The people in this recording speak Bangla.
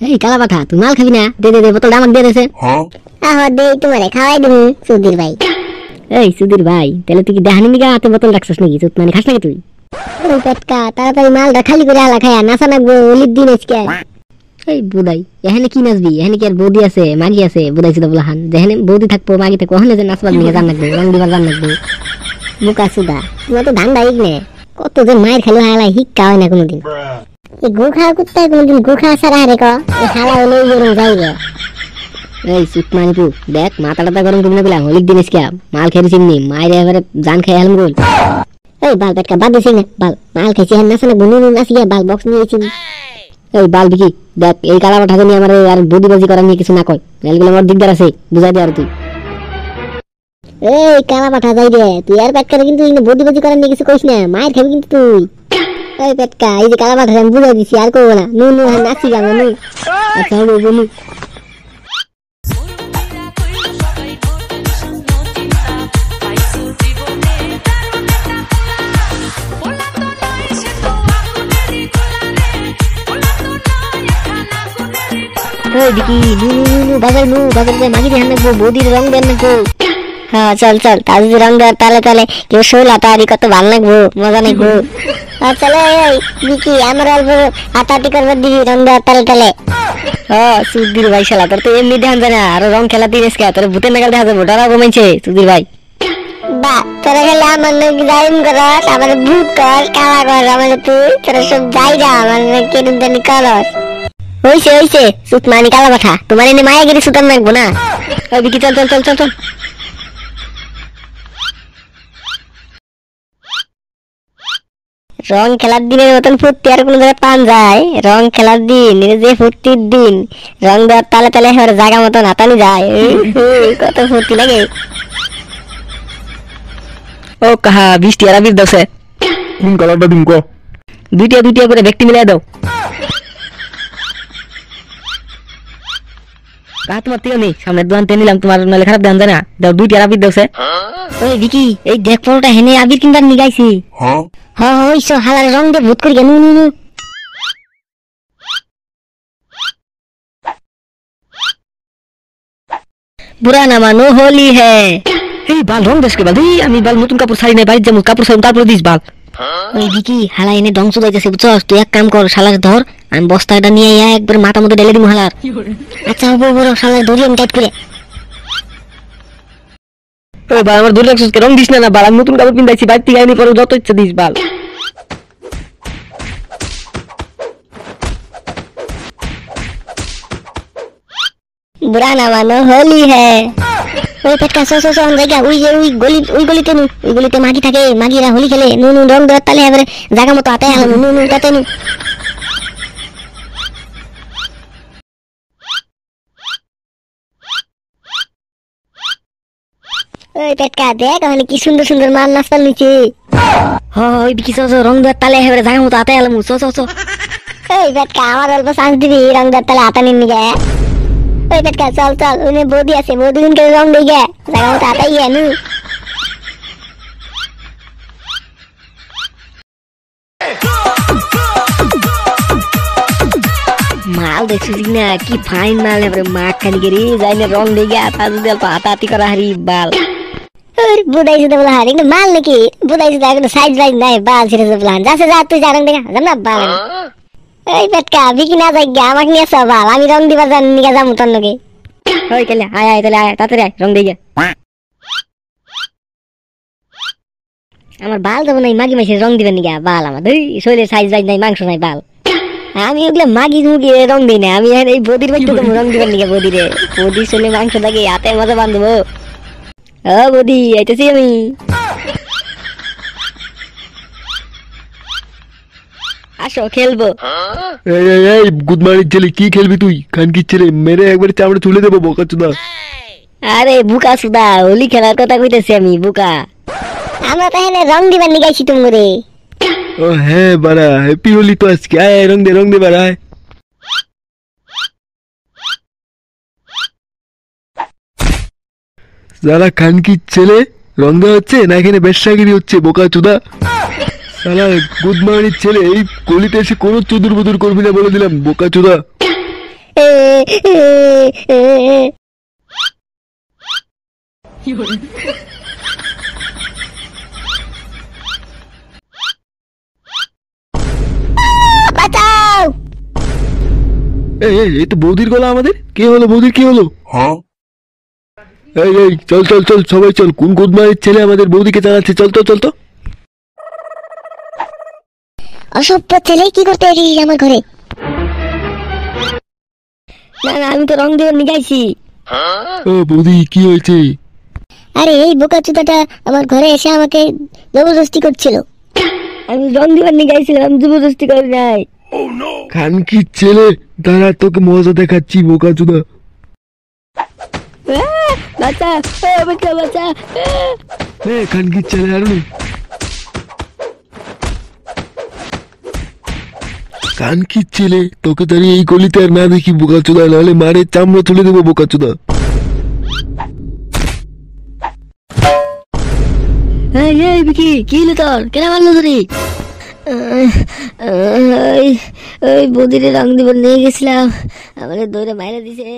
এই কালা পাঠা, তুই মাল খাবি না? দে দে দে, বোতলটা আমাকে দিয়ে দেছে। আহ দে তোমারে খাওয়াই দিবি সুধীর ভাই। এই সুধীর ভাই, তাহলে তুই কি দেহানি নিগা হাতে বোতল রাখছিস নাকি? চুত মানে খাস নাকি তুই? ওই পেটকা তাড়াতাড়ি মালটা খালি করে আলা খায়া নাচা নাকবো অলির দিন আজকে। এই বুদাই, এখানে কি নাচবি? এখানে কি আর বৌদি আছে, মাগি আছে? বুদাই সুদা বলাহান, যেখানে বৌদি থাকবো মাগি থাকবো, ওখানে যে নাচবার নিয়ে জান লাগবে, রং দিবার জান লাগবে। বুকা সুদা তোমার তো ধান দায়িক নে, কত যে মায়ের খেলো হালা হিক্কা হয় না কোনোদিন। এই গু খাওয়া কুত্তায় কোনোদিন গু খাওয়া ছাড়া হারে ক এই হালা হলে গরম যাই রে। এই চুত মানিপু, দেখ মাথা টাথা গরম করবি না বলে হলিক দিনিস কে মাল খেয়ে চিমনি মায়ের এবারে জান খেয়ে হেলম গোল। ওই বাল পেটকা বাদ দিছি না, বাল মাল খাইছি হ্যাঁ নাচা নাকবো নুন নাচি গিয়া বাল বক্স নিয়েছি। এই বাল বিকি, দেখ এই কালা পাঠাতে নিয়ে আমার আর বৌদিবাজি করার নিয়ে কিছু না কয়, এগুলো আমার দিকদার আছে, বুঝাই দে আর তুই। এই কালা পাঠা যাই রে, তুই আর পেটকারে কিন্তু বদিবাজি করার নিয়ে কিছু কইস না, মায়ের খাবি কিন্তু তুই। ওই পেটকা এই যে কালা পাঠা আমি বুঝাই দিছি, আর করবো না। নু নু হ্যাঁ নাচি যাবো নু। আচ্ছা হবে বলু। ওই দিকি নু নু নু বাজার দিয়ে মাগি দিয়ে নাকবো, বৌদির রং দেন নাকবো। হ্যাঁ চল চল, তার যদি রং দেওয়ার তালে তালে কেউ শোলা তারি কত ভালো লাগবো, মজা লাগবো। আর চলে এই বিকি আমার অল্প হাতাহাতি করবার দিবি রং দেওয়ার তালে তালে। সুধীর ভাই শালা তোর তো এমনি ধ্যান যায় না, আরো রং খেলা দিন তোর ভূতের নাগাল দেখা যাবো, ডরা কমেছে সুধীর ভাই। বা তোরা খেলে আমার নাকি জাইম করস, আমার ভূত কর কালা কর, আমার তুই তোরা সব যাই যা আমার কেরম জানি করস। হইছে হইছে সুত মানি কালা পাঠা, তোমার এনে মায়া গিরি সুতার নাকবো না। ওই বিকি চল চল চল চল চল। রং খেলার দিনের মতন ফুর্তি আর কোন জায়গায় পান যায়? রং খেলার দিন যে ফুর্তির দিন, রং দেওয়ার তালে তালে এবার জায়গা মতন হাতানি যায়, কত ফুর্তি লাগে। ও কাহা বৃষ্টি আর আবির দাও কোন কালারটা দিন ক? দুইটা করে ব্যক্তি মিলাই দাও। তোমার থেকে নেই, সামনের দোকান থেকে নিলাম, তোমার নালে খারাপ দাম যায় না, দাও দুইটা আবির দাও। ওই বিকি এই দেখ পরোটা হেনে আবির কিনবার নিগাইছি। হ্যাঁ ওইসব হালার রং দিয়ে ভূত করি নু নু নু। বুড়া না মানো হোলি হ্যাঁ। এই বাল রং দেশ কে বাল, আমি বাল নতুন কাপড় শাড়ি নাই বাড়ির যাবো, কাপড় শাড়ি তারপরে দিস বাল। ওই বিকি হালা এনে ধ্বংস যাইতেছে বুঝছস, তুই এক কাম কর শালার ধর, আমি বস্তাটা নিয়ে একবার মাথা মতো ঢেলে দিব হালার। আচ্ছা হবো বড় শালার ধরি আমি টাইট করে। ওই বাল আমার ধরে রাখছিস রং দিস না না বাল, আমি নতুন কাপড় পিন্দাইছি বাড়ি থেকে আইনি পরে যত ইচ্ছা দিস বাল। বুড়া না মানো হোলি হ্যাঁ। ওই পেটকা সো সো সো জায়গা ওই যে ওই গলিতে নু, ওই গলিতে মাগি থাকে, মাগিরা হোলি খেলে নু নু রং দেওয়ার তালে এবারে জায়গা মতো আতে আলো নু নু তাতে নু। ওই পেটকা দেখ ওখানে কি সুন্দর সুন্দর মাল নাস্তার নিচে। ওই দিকে চো রং দেওয়ার তালে এবারে জায়গা মতো আতে আলাম, চো চো চো। ওই পেটকা আমার অল্প চান্স দিবি রং দেওয়ার তালে আতানি নিগে। ওই পেটকা চল চল, ওনে বৌদি আছে, বৌদি দিনকে রং দিয়ে গে জায়গা মতো আতাই গে নু। মাল দেখছিস না কি ফাইন মাল, এবারে মাখ খানি গেরি যাই না রং দিয়ে আতা যদি অল্প হাতাহাতি করা হারি বাল। বুদাই সুদা বলা হারি মাল নাকি? বুদাই সুদা কোনো সাইজ রাইজ নাই, বাল ছেড়ে প্লান যাচ্ছে যা তুই যা রং দেখা জান না বাল। ওই পেটকা বিকি না যাই গে আমাকে নিয়ে আসো বাল, আমি রং দিবার জানি নিয়ে যাবো তোর লগে। ওই কেলে আয় আয় তাহলে আয় তাড়াতাড়ি আয় রং দিয়ে। আমার বাল দেবো নাই মাগি মাসে রং দিবেন নিগা বাল, আমার শরীরের সাইজ রাইজ নাই, মাংস নাই বাল। আমি ওগুলো মাগি মুগি রং দিই না, আমি এই বদির বাড়িতে তো রং দিবেন নিগা বদিরে, বদির শরীরে মাংস থাকে হাতে মজা বান্ধবো। ও বদি আইতেছি আমি। আসো খেলবো। এই এই এই গুদমানির ছেলে কি খেলবি তুই? খানকির ছেলে মেরে একবারে চামড়া তুলে দেবো বোকাচোদা। আরে বুকা সুদা হোলি খেলার কথা কইতেছি আমি বুকা। আমরা তো এখানে রং দিবার নিগাইছি তুমি। ও হ্যাঁ বাড়া, হ্যাপি হোলি তো আজকে, আয় রং দে বাড়া আয়। যারা খানকির ছেলে রং দেওয়া হচ্ছে না এখানে বেশ্যাগিরি হচ্ছে বোকাচোদা। শালা গুদমানির ছেলে এই গলিতে এসে কোনো চুদুর বুদুর করবি না বলে দিলাম বোকাচোদা। বাঁচাও! এই তো বৌদির গলা আমাদের। কি হলো বৌদির, কি হলো? এই চল চল চল সবাই চল, কোন কুদমারের ছেলে আমাদের বৌদিকে চালাচ্ছে, চল তো চল তো। অসভ্য ছেলে, কি করতে এসেছিস আমার ঘরে? না না, আমি তো রং দেওয়ার নিগাইছি। ও বৌদি কি হয়েছে? আরে এই বোকা চুদাটা আমার ঘরে এসে আমাকে জবরদস্তি করছিল। আমি রং দেওয়ার নিগাইছিলাম, আমি জবরদস্তি করি নাই। খানকির ছেলে, দাঁড়া তোকে মজা দেখাচ্ছি বোকা চুদা। বাচ্চা, বাচ্চা বাচ্চা। খানকির ছেলে আর নেই। খানকির ছেলে, তোকে দাঁড়িয়ে এই গলিতে আর না দেখি বোকা চুদা, নাহলে মারে চামড়া তুলে দেবো বোকা চুদা। এই বিকি, কি হলো তোর? কেন মারলো তোরে? ওই বৌদিরে রং দিব নিয়ে গেছিলাম, আমাকে দৌড়ে মাইরে দিছে।